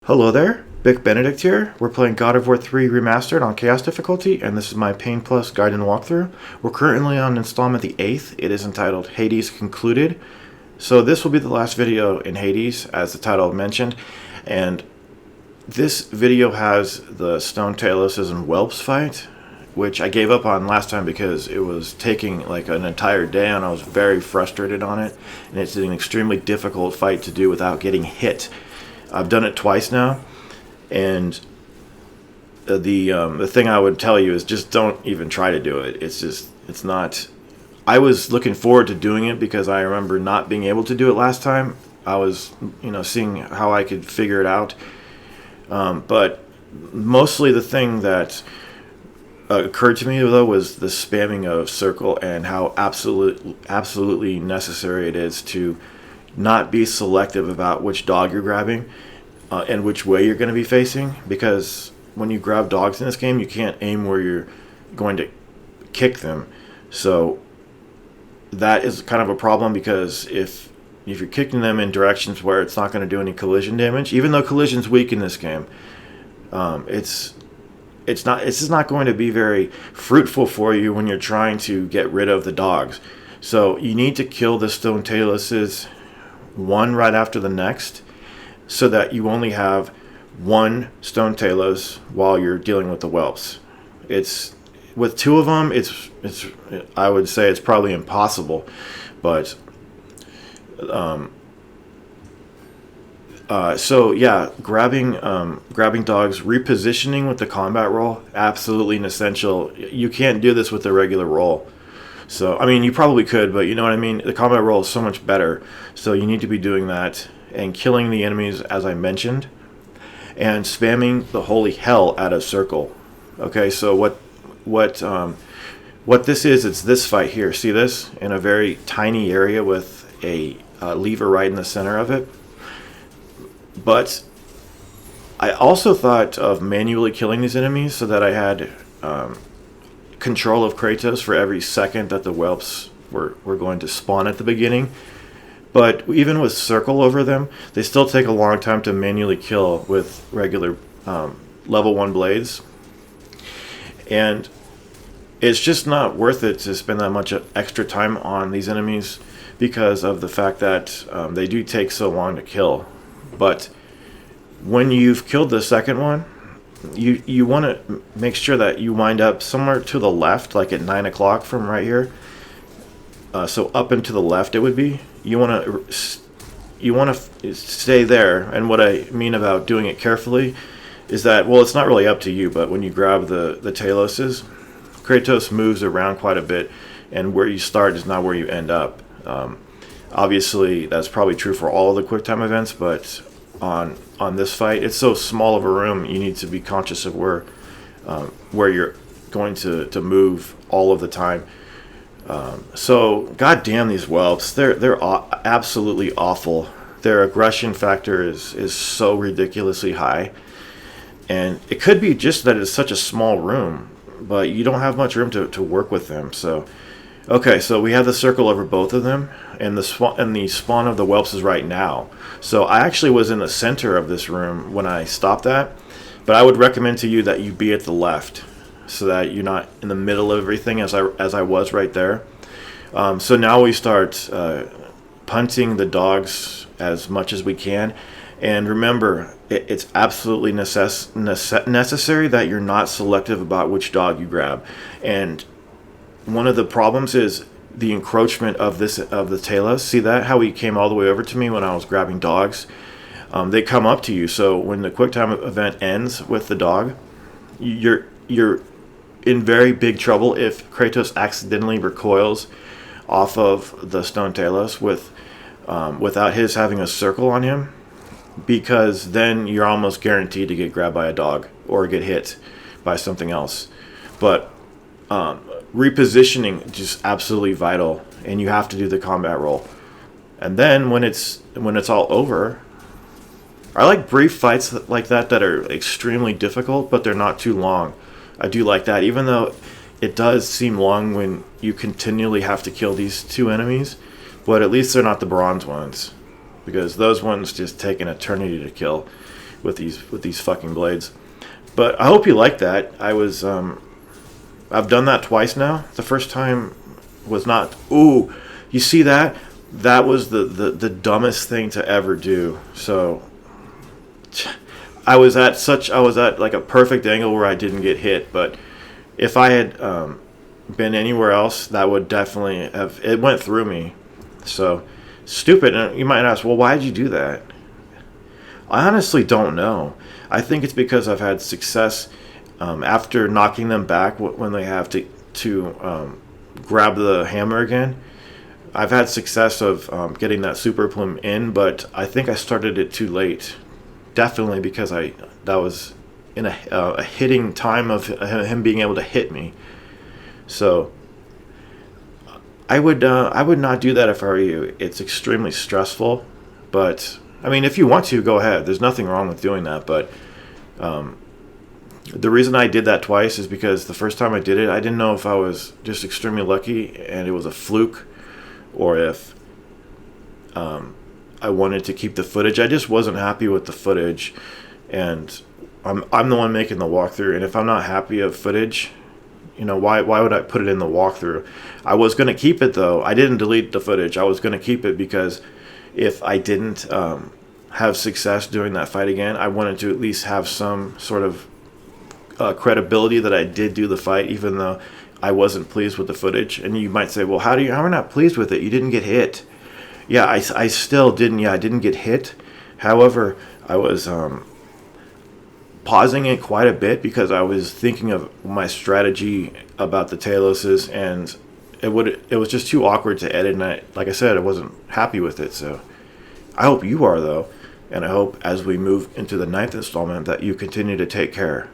Hello there, Bic Benedict here. We're playing God of War 3 Remastered on Chaos difficulty, and this is my Pain Plus guide and walkthrough. We're currently on installment the 8th. It is entitled Hades Concluded. So this will be the last video in Hades, as the title mentioned, and this video has the Stone Tailoses and Whelps fight, which I gave up on last time because it was taking like an entire day and I was very frustrated on it, and it's an extremely difficult fight to do without getting hit. I've done it twice now, and the thing I would tell you is just don't even try to do it. It's not. I was looking forward to doing it because I remember not being able to do it last time. I was, seeing how I could figure it out, but mostly the thing that occurred to me though was the spamming of circle and how absolutely necessary it is to not be selective about which dog you're grabbing and which way you're going to be facing, because when you grab dogs in this game you can't aim where you're going to kick them. So that is kind of a problem, because if you're kicking them in directions where it's not going to do any collision damage, even though collision's weak in this game, it's just not going to be very fruitful for you when you're trying to get rid of the dogs. So you need to kill the Stone Tailoses one right after the next, so that you only have one Stone Talos while you're dealing with the Whelps. It's with two of them, it's I would say it's probably impossible, but so yeah, grabbing dogs, repositioning with the combat roll, absolutely essential. You can't do this with the regular roll. So, I mean, you probably could, but you know what I mean? The combat roll is so much better. So you need to be doing that and killing the enemies, as I mentioned, and spamming the holy hell out of circle. Okay, so what this is, it's this fight here. See this? In a very tiny area with a lever right in the center of it. But I also thought of manually killing these enemies so that I had control of Kratos for every second that the Whelps were going to spawn at the beginning. But even with circle over them, they still take a long time to manually kill with regular level 1 blades. And it's just not worth it to spend that much extra time on these enemies because of the fact that they do take so long to kill. But when you've killed the second one, you want to make sure that you wind up somewhere to the left, like at 9 o'clock from right here. So up and to the left it would be. You want to stay there. And what I mean about doing it carefully is that, well, it's not really up to you, but when you grab the Taloses, Kratos moves around quite a bit, and where you start is not where you end up. Obviously, that's probably true for all of the QuickTime events, but on this fight, it's so small of a room, you need to be conscious of where you're going to move all of the time. So, goddamn these Whelps, they're absolutely awful. Their aggression factor is so ridiculously high, and it could be just that it's such a small room, but you don't have much room to work with them. So, okay, so we have the circle over both of them, and the spawn of the Whelps is right now. So I actually was in the center of this room when I stopped that, but I would recommend to you that you be at the left, so that you're not in the middle of everything as I was right there. So now we start punting the dogs as much as we can, and remember, it's absolutely necessary that you're not selective about which dog you grab. And one of the problems is the encroachment of the Talos. See that? How he came all the way over to me when I was grabbing dogs. They come up to you. So when the QuickTime event ends with the dog, you're in very big trouble if Kratos accidentally recoils off of the Stone Talos without his having a circle on him, because then you're almost guaranteed to get grabbed by a dog or get hit by something else. But repositioning just absolutely vital, and you have to do the combat roll. And then when it's all over, I like brief fights like that are extremely difficult, but they're not too long. I do like that, even though it does seem long when you continually have to kill these two enemies, but at least they're not the bronze ones, because those ones just take an eternity to kill. with these fucking blades. But I hope you like that. I've done that twice now. The first time was not. Ooh, you see that? That was the dumbest thing to ever do. So I was at like a perfect angle where I didn't get hit. But if I had been anywhere else, that would definitely have. It went through me. So stupid. And you might ask, well, why did you do that? I honestly don't know. I think it's because I've had success after knocking them back when they have to grab the hammer again. I've had success of getting that super plume in, but I think I started it too late. Definitely because that was in a hitting time of him being able to hit me. So I would not do that if I were you. It's extremely stressful, but I mean, if you want to, go ahead. There's nothing wrong with doing that, but the reason I did that twice is because the first time I did it, I didn't know if I was just extremely lucky and it was a fluke, or if I wanted to keep the footage. I just wasn't happy with the footage, and I'm the one making the walkthrough, and if I'm not happy of footage, why would I put it in the walkthrough? I was going to keep it, though. I didn't delete the footage. I was going to keep it because if I didn't have success doing that fight again, I wanted to at least have some sort of credibility that I did do the fight, even though I wasn't pleased with the footage. And you might say, well, how are you not pleased with it? You didn't get hit. Yeah, I still didn't. Yeah, I didn't get hit. However, I was pausing it quite a bit because I was thinking of my strategy about the Taloses, and it was just too awkward to edit. And like I said, I wasn't happy with it. So I hope you are, though. And I hope as we move into the 9th installment that you continue to take care.